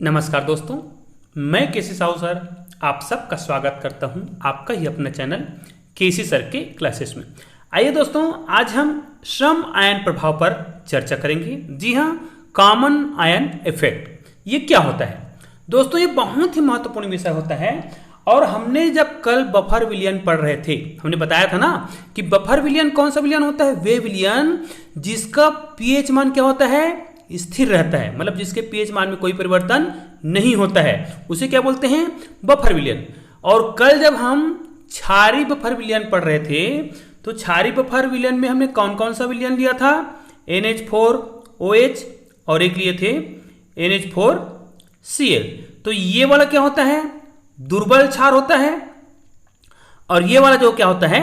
नमस्कार दोस्तों, मैं केसी साहू सर आप सबका स्वागत करता हूं आपका ही अपना चैनल केसी सर के क्लासेस में। आइए दोस्तों, आज हम सम आयन प्रभाव पर चर्चा करेंगे। जी हाँ, कॉमन आयन इफेक्ट ये क्या होता है दोस्तों? ये बहुत ही महत्वपूर्ण विषय होता है। और हमने जब कल बफर विलयन पढ़ रहे थे, हमने बताया था ना कि बफर विलयन कौन सा विलयन होता है? वे विलयन जिसका पीएच मान क्या होता है? स्थिर रहता है, मतलब जिसके पीएच मान में कोई परिवर्तन नहीं होता है, उसे क्या बोलते हैं? बफर विलयन। और कल जब हम क्षारीय बफर विलयन पढ़ रहे थे तो क्षारीय बफर विलयन में हमने कौन कौन सा विलयन लिया था? NH4OH और एक लिए थे NH4Cl। तो ये वाला क्या होता है? दुर्बल क्षार होता है। और ये वाला जो क्या होता है?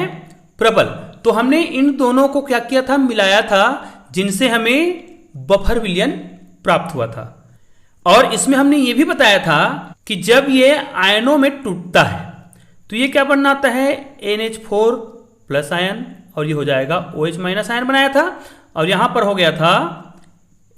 प्रबल। तो हमने इन दोनों को क्या किया था? मिलाया था, जिनसे हमें बफर विलयन प्राप्त हुआ था। और इसमें हमने ये भी बताया था कि जब ये आयनों में टूटता है तो ये क्या बनाता है? NH4 प्लस आयन, और ये हो जाएगा OH माइनस आयन बनाया था। और यहां पर हो गया था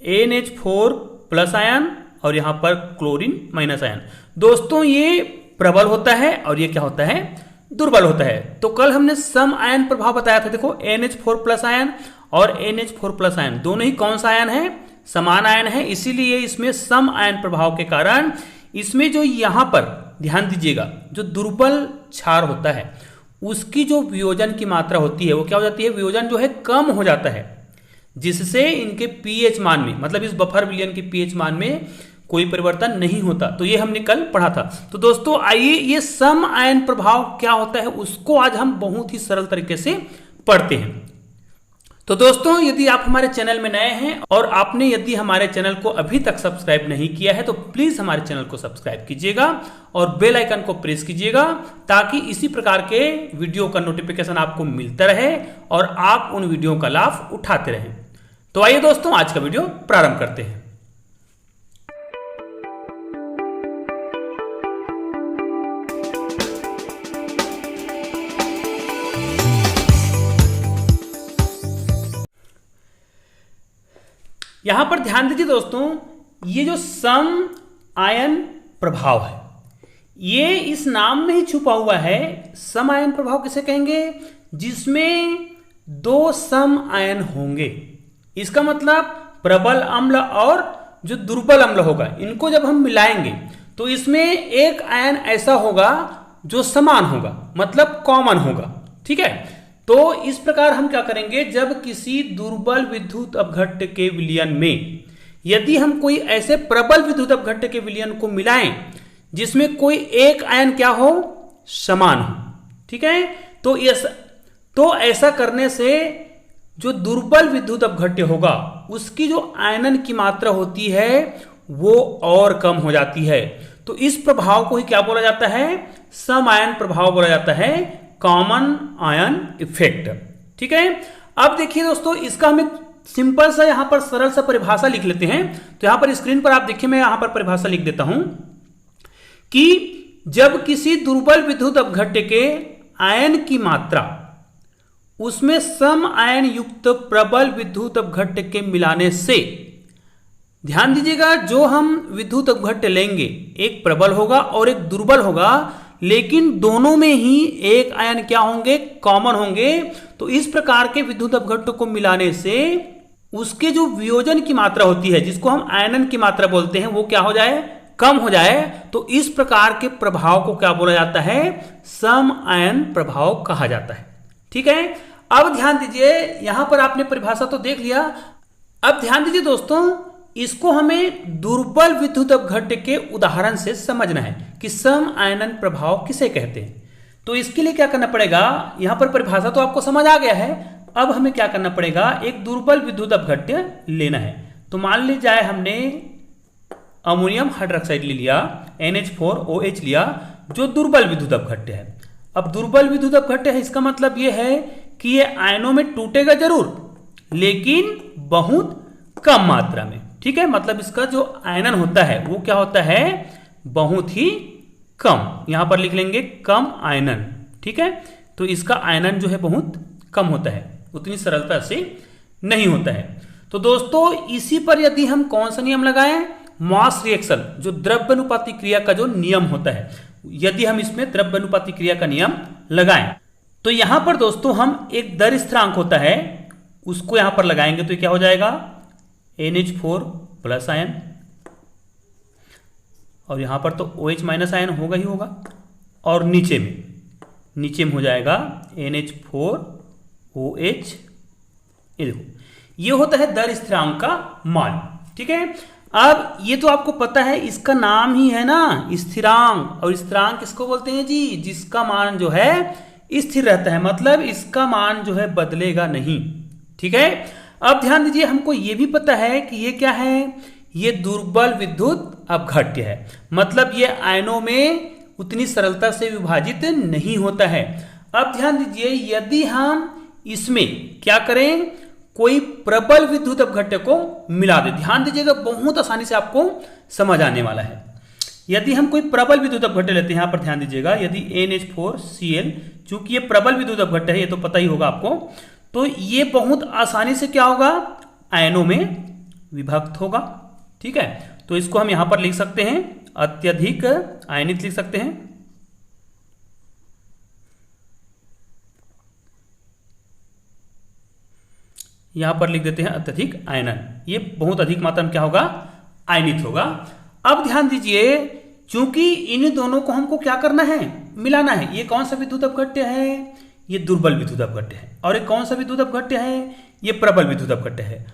NH4 प्लस आयन और यहां पर क्लोरीन माइनस आयन। दोस्तों, ये प्रबल होता है और ये क्या होता है? दुर्बल होता है। तो कल हमने सम आयन प्रभाव बताया था। देखो, NH4 प्लस आयन और NH4 प्लस आयन दोनों ही कौन सा आयन है? समान आयन है। इसीलिए इसमें सम आयन प्रभाव के कारण इसमें जो यहां पर ध्यान दीजिएगा, जो दुर्बल क्षार होता है उसकी जो वियोजन की मात्रा होती है वो क्या हो जाती है? वियोजन जो है कम हो जाता है, जिससे इनके पीएच मान में, मतलब इस बफर विलयन के पीएच मान में कोई परिवर्तन नहीं होता। तो ये हमने कल पढ़ा था। तो दोस्तों, आइए ये सम आयन प्रभाव क्या होता है उसको आज हम बहुत ही सरल तरीके से पढ़ते हैं। तो दोस्तों, यदि आप हमारे चैनल में नए हैं और आपने यदि हमारे चैनल को अभी तक सब्सक्राइब नहीं किया है तो प्लीज हमारे चैनल को सब्सक्राइब कीजिएगा और बेल आइकन को प्रेस कीजिएगा, ताकि इसी प्रकार के वीडियो का नोटिफिकेशन आपको मिलता रहे और आप उन वीडियो का लाभ उठाते रहें। तो आइए दोस्तों, आज का वीडियो प्रारंभ करते हैं। यहां पर ध्यान दीजिए दोस्तों, ये जो सम आयन प्रभाव है ये इस नाम में ही छुपा हुआ है। सम आयन प्रभाव किसे कहेंगे? जिसमें दो सम आयन होंगे। इसका मतलब प्रबल अम्ल और जो दुर्बल अम्ल होगा, इनको जब हम मिलाएंगे तो इसमें एक आयन ऐसा होगा जो समान होगा, मतलब कॉमन होगा। ठीक है, तो इस प्रकार हम क्या करेंगे? जब किसी दुर्बल विद्युत अपघट्य के विलयन में यदि हम कोई ऐसे प्रबल विद्युत अपघट्य के विलयन को मिलाएं जिसमें कोई एक आयन क्या हो? समान हो। ठीक है, तो ऐसा करने से जो दुर्बल विद्युत अपघट्य होगा उसकी जो आयनन की मात्रा होती है वो और कम हो जाती है। तो इस प्रभाव को ही क्या बोला जाता है? सम आयन प्रभाव बोला जाता है, कॉमन आयन इफेक्ट। ठीक है, अब देखिए दोस्तों, इसका हम एक सिंपल सा यहां पर सरल सा परिभाषा लिख लेते हैं। तो यहां पर स्क्रीन पर आप देखिए, मैं यहां पर परिभाषा लिख देता हूं कि जब किसी दुर्बल विद्युत अपघट्य के आयन की मात्रा उसमें सम आयन युक्त प्रबल विद्युत अपघट्य के मिलाने से, ध्यान दीजिएगा, जो हम विद्युत अपघट्य लेंगे एक प्रबल होगा और एक दुर्बल होगा, लेकिन दोनों में ही एक आयन क्या होंगे? कॉमन होंगे। तो इस प्रकार के विद्युत अपघट्य को मिलाने से उसके जो वियोजन की मात्रा होती है, जिसको हम आयनन की मात्रा बोलते हैं, वो क्या हो जाए? कम हो जाए। तो इस प्रकार के प्रभाव को क्या बोला जाता है? सम आयन प्रभाव कहा जाता है। ठीक है, अब ध्यान दीजिए, यहां पर आपने परिभाषा तो देख लिया। अब ध्यान दीजिए दोस्तों, इसको हमें दुर्बल विद्युत अपघट्य के उदाहरण से समझना है कि सम आयनन प्रभाव किसे कहते हैं। तो इसके लिए क्या करना पड़ेगा? यहां पर परिभाषा तो आपको समझ आ गया है। अब हमें क्या करना पड़ेगा? एक दुर्बल विद्युत अपघट्य लेना है। तो मान ली जाए हमने अमोनियम हाइड्रोक्साइड ले लिया, NH4OH लिया, जो दुर्बल विद्युत अपघट्य है। अब दुर्बल विद्युत अपघट्य है, इसका मतलब यह है कि ये आयनों में टूटेगा जरूर, लेकिन बहुत कम मात्रा में। ठीक है, मतलब इसका जो आयनन होता है वो क्या होता है? बहुत ही कम। यहां पर लिख लेंगे कम आयनन। ठीक है, तो इसका आयनन जो है बहुत कम होता है, उतनी सरलता से नहीं होता है। तो दोस्तों, इसी पर यदि हम कौन सा नियम लगाएं? मास रिएक्शन, जो द्रव्यानुपाती क्रिया का जो नियम होता है, यदि हम इसमें द्रव्यानुपाती क्रिया का नियम लगाएं तो यहां पर दोस्तों हम एक दर स्थिरांक होता है उसको यहां पर लगाएंगे तो क्या हो जाएगा NH4 प्लस आयन, और यहां पर तो OH माइनस आयन होगा ही होगा, और नीचे में हो जाएगा NH4 OH। ये देखो ये होता है दर स्थिरांक का मान। ठीक है, अब ये तो आपको पता है, इसका नाम ही है ना स्थिरांक, और स्थिरांक किसको बोलते हैं जी, जिसका मान जो है स्थिर रहता है, मतलब इसका मान जो है बदलेगा नहीं। ठीक है, अब ध्यान दीजिए, हमको ये भी पता है कि ये क्या है, ये दुर्बल विद्युत अपघट्य है, मतलब ये आयनों में उतनी सरलता से विभाजित नहीं होता है। अब ध्यान दीजिए, यदि हम इसमें क्या करें, कोई प्रबल विद्युत अपघट्य को मिला दे, ध्यान दीजिएगा बहुत आसानी से आपको समझ आने वाला है। यदि हम कोई प्रबल विद्युत अपघट्य लेते हैं, यहां पर ध्यान दीजिएगा, यदि NH4Cl, चूंकि ये प्रबल विद्युत अपघट्य है, ये तो पता ही होगा आपको, तो ये बहुत आसानी से क्या होगा, आयनों में विभक्त होगा। ठीक है, तो इसको हम यहां पर लिख सकते हैं अत्यधिक आयनित लिख सकते हैं। यहां पर लिख देते हैं अत्यधिक आयनन, ये बहुत अधिक मात्रा में क्या होगा, आयनित होगा। अब ध्यान दीजिए, चूंकि इन दोनों को हमको क्या करना है, मिलाना है। ये कौन सा विद्युत अपघट्य है, ये दुर्बल विद्युत अपघट्य है, और ये कौन सा विद्युत अपघट्य है, ये प्रबल विद्युत अपघट्य है।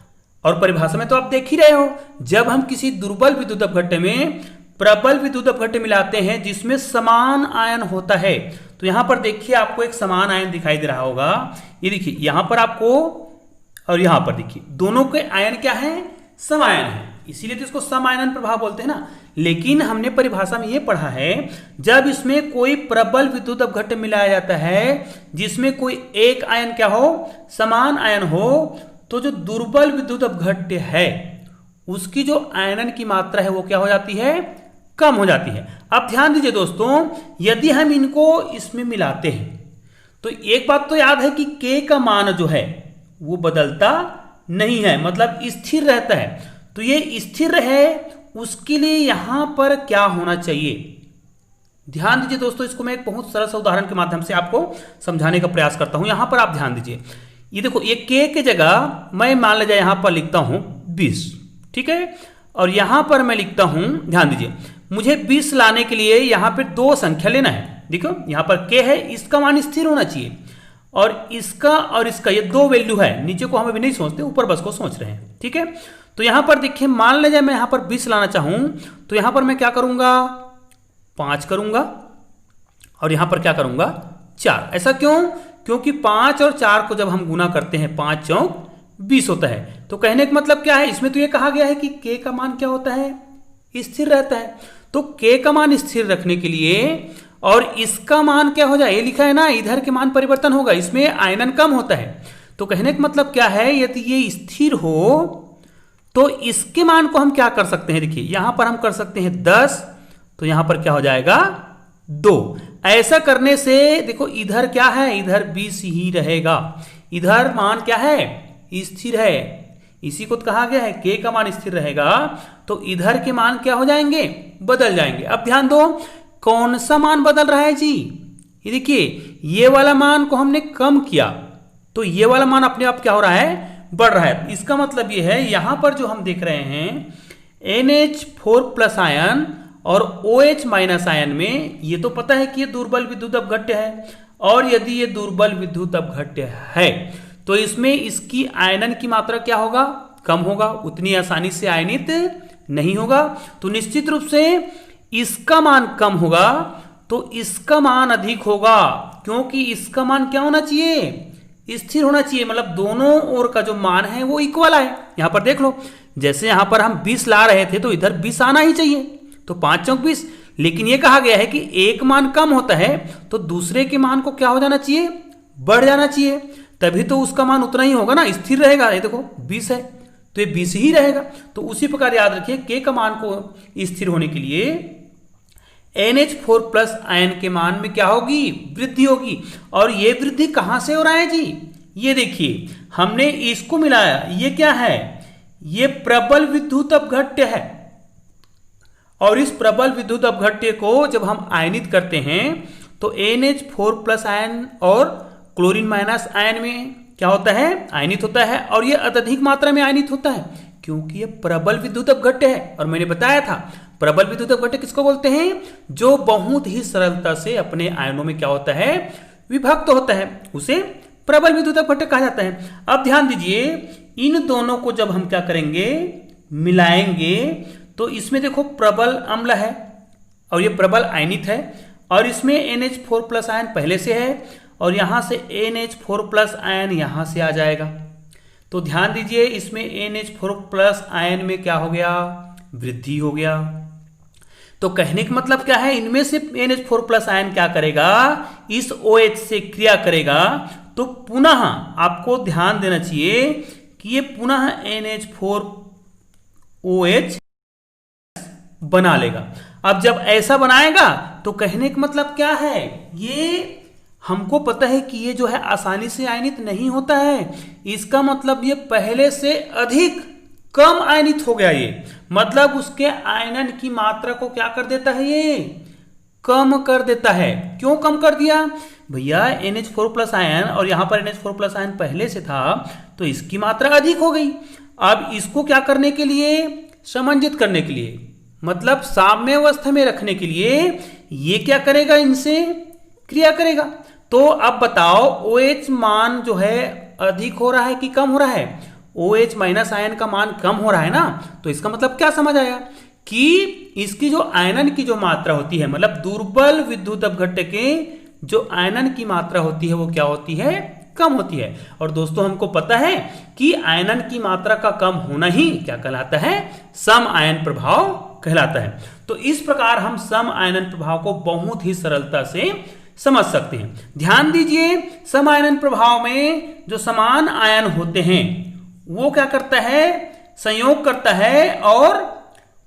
और परिभाषा में तो आप देख ही रहे हो, जब हम किसी दुर्बल विद्युत अपघट्य में प्रबल विद्युत अपघट्य मिलाते हैं जिसमें समान आयन होता है, तो यहां पर देखिए आपको एक समान आयन दिखाई दे रहा होगा, ये देखिए यहां पर आपको, और यहां पर देखिए दोनों के आयन क्या है, समायन है, इसीलिए तो इसको समायनन प्रभाव बोलते हैं ना। लेकिन हमने परिभाषा में यह पढ़ा है, जब इसमें कोई प्रबल विद्युत अपघट्य मिलाया जाता है जिसमें कोई एक आयन क्या हो, समान आयन हो, तो जो दुर्बल विद्युत अपघट्य है उसकी जो आयनन की मात्रा है वो क्या हो जाती है, कम हो जाती है। अब ध्यान दीजिए दोस्तों, यदि हम इनको इसमें मिलाते हैं तो एक बात तो याद है कि K का मान जो है वो बदलता नहीं है, मतलब स्थिर रहता है। तो ये स्थिर रहे उसके लिए यहां पर क्या होना चाहिए, ध्यान दीजिए दोस्तों, इसको मैं एक बहुत सरल सा उदाहरण के माध्यम से आपको समझाने का प्रयास करता हूं। यहां पर आप ध्यान दीजिए, ये देखो, ये K के जगह मैं मान लीजिए यहां पर लिखता हूं 20, ठीक है, और यहां पर मैं लिखता हूं, ध्यान दीजिए, मुझे 20 लाने के लिए यहां पर दो संख्या लेना है। देखो यहां पर K है, इसका मान स्थिर होना चाहिए, और इसका और इसका ये दो वैल्यू है, नीचे को हम अभी नहीं सोचते, ऊपर बस को सोच रहे हैं। ठीक है, तो यहां पर देखिए, मान लीजिए मैं यहां पर 20 लाना चाहूं तो यहां पर मैं क्या करूंगा, 5 करूंगा, और यहां पर क्या करूंगा, 4। ऐसा क्यों, क्योंकि 5 और 4 को जब हम गुना करते हैं 5 चौक 20 होता है। तो कहने का मतलब क्या है, इसमें तो ये कहा गया है कि K का मान क्या होता है, स्थिर रहता है। तो K का मान स्थिर रखने के लिए, और इसका मान क्या हो जाए, ये लिखा है ना, इधर के मान परिवर्तन होगा, इसमें आयनन कम होता है। तो कहने का मतलब क्या है, यदि ये स्थिर हो तो इसके मान को हम क्या कर सकते हैं, देखिए यहां पर हम कर सकते हैं 10, तो यहां पर क्या हो जाएगा 2। ऐसा करने से देखो इधर क्या है, इधर 20 ही रहेगा, इधर मान क्या है, स्थिर है, इसी को कहा गया है K का मान स्थिर रहेगा, तो इधर के मान क्या हो जाएंगे, बदल जाएंगे। अब ध्यान दो, कौन सा मान बदल रहा है जी, ये देखिए, ये वाला मान को हमने कम किया तो ये वाला मान अपने आप क्या हो रहा है, बढ़ रहा है। इसका मतलब ये है, यहां पर जो हम देख रहे हैं NH4 प्लस आयन और OH माइनस आयन में, ये तो पता है कि ये दुर्बल विद्युत अपघट्य है, और यदि ये दुर्बल विद्युत अपघट्य है तो इसमें इसकी आयनन की मात्रा क्या होगा, कम होगा, उतनी आसानी से आयनित नहीं होगा। तो निश्चित रूप से इसका मान कम होगा तो इसका मान अधिक होगा, क्योंकि इसका मान क्या होना चाहिए, स्थिर होना चाहिए, मतलब दोनों ओर का जो मान है वो इक्वल है। यहां पर देख लो, जैसे यहां पर हम 20 ला रहे थे तो इधर 20 आना ही चाहिए, तो 5 चौक 20, लेकिन ये कहा गया है कि एक मान कम होता है तो दूसरे के मान को क्या हो जाना चाहिए, बढ़ जाना चाहिए, तभी तो उसका मान उतना ही होगा ना, स्थिर रहेगा। ये देखो 20 है तो ये 20 ही रहेगा। तो उसी प्रकार याद रखिए, K का मान को स्थिर होने के लिए NH4 प्लस आयन के मान में क्या होगी, वृद्धि होगी। और ये वृद्धि कहां से हो रहा है जी, ये देखिए हमने इसको मिलाया, ये क्या है, ये प्रबल विद्युत अपघट्य है, और इस प्रबल विद्युत अपघट्य को जब हम आयनित करते हैं तो NH4 प्लस आयन और क्लोरीन माइनस आयन में क्या होता है, आयनित होता है। और ये अत्यधिक मात्रा में आयनित होता है क्योंकि ये प्रबल विद्युत अपघट्य है। और मैंने बताया था प्रबल विद्युत अपघट्य किसको बोलते हैं, जो बहुत ही सरलता से अपने आयनों में क्या होता है, विभक्त होता है, उसे प्रबल विद्युत अपघट्य कहा जाता है। अब ध्यान दीजिए, इन दोनों को जब हम क्या करेंगे, मिलाएंगे, तो इसमें देखो प्रबल अम्ल है और ये प्रबल आयनित है और इसमें NH4 प्लस आयन पहले से है और यहां से NH4 प्लस आयन यहां से आ जाएगा। तो ध्यान दीजिए, इसमें NH4 प्लस आयन में क्या हो गया, वृद्धि हो गया। तो कहने का मतलब क्या है, इनमें से NH4 प्लस आयन क्या करेगा, इस OH से क्रिया करेगा। तो पुनः आपको ध्यान देना चाहिए कि ये पुनः NH4OH बना लेगा। अब जब ऐसा बनाएगा तो कहने का मतलब क्या है, ये हमको पता है कि ये जो है आसानी से आयनित नहीं होता है, इसका मतलब ये पहले से अधिक कम आयनित हो गया। ये मतलब उसके आयनन की मात्रा को क्या कर देता है, ये कम कर देता है। क्यों कम कर दिया भैया, NH4 प्लस आयन और यहां पर NH4 प्लस आयन पहले से था तो इसकी मात्रा अधिक हो गई। अब इसको क्या करने के लिए, समंजित करने के लिए, मतलब साम्य अवस्था में रखने के लिए ये क्या करेगा, इनसे क्रिया करेगा। तो अब बताओ OH मान जो है अधिक हो रहा है कि कम हो रहा है, OH माइनस आयन का मान कम हो रहा है ना। तो इसका मतलब क्या समझ आया कि इसकी जो आयनन की जो मात्रा होती है, मतलब दुर्बल विद्युत अपघट्य के जो आयनन की मात्रा होती है वो क्या होती है, कम होती है। और दोस्तों हमको पता है कि आयनन की मात्रा का कम होना ही क्या कहलाता है, सम आयन प्रभाव कहलाता है। तो इस प्रकार हम सम आयनन प्रभाव को बहुत ही सरलता से समझ सकते हैं। ध्यान दीजिए, सम आयनन प्रभाव में जो समान आयन होते हैं वो क्या करता है, संयोग करता है और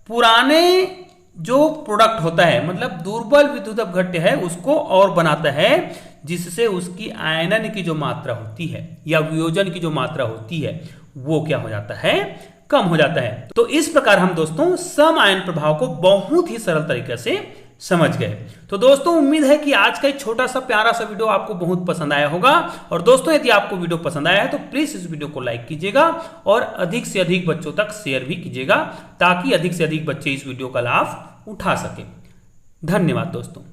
पुराने जो प्रोडक्ट होता है, मतलब दुर्बल विद्युत अपघट्य है, उसको और बनाता है, जिससे उसकी आयनन की जो मात्रा होती है या वियोजन की जो मात्रा होती है वो क्या हो जाता है, कम हो जाता है। तो इस प्रकार हम दोस्तों सम आयन प्रभाव को बहुत ही सरल तरीके से समझ गए। तो दोस्तों उम्मीद है कि आज का एक छोटा सा प्यारा सा वीडियो आपको बहुत पसंद आया होगा। और दोस्तों यदि आपको वीडियो पसंद आया है तो प्लीज इस वीडियो को लाइक कीजिएगा और अधिक से अधिक बच्चों तक शेयर भी कीजिएगा, ताकि अधिक से अधिक बच्चे इस वीडियो का लाभ उठा सके। धन्यवाद दोस्तों।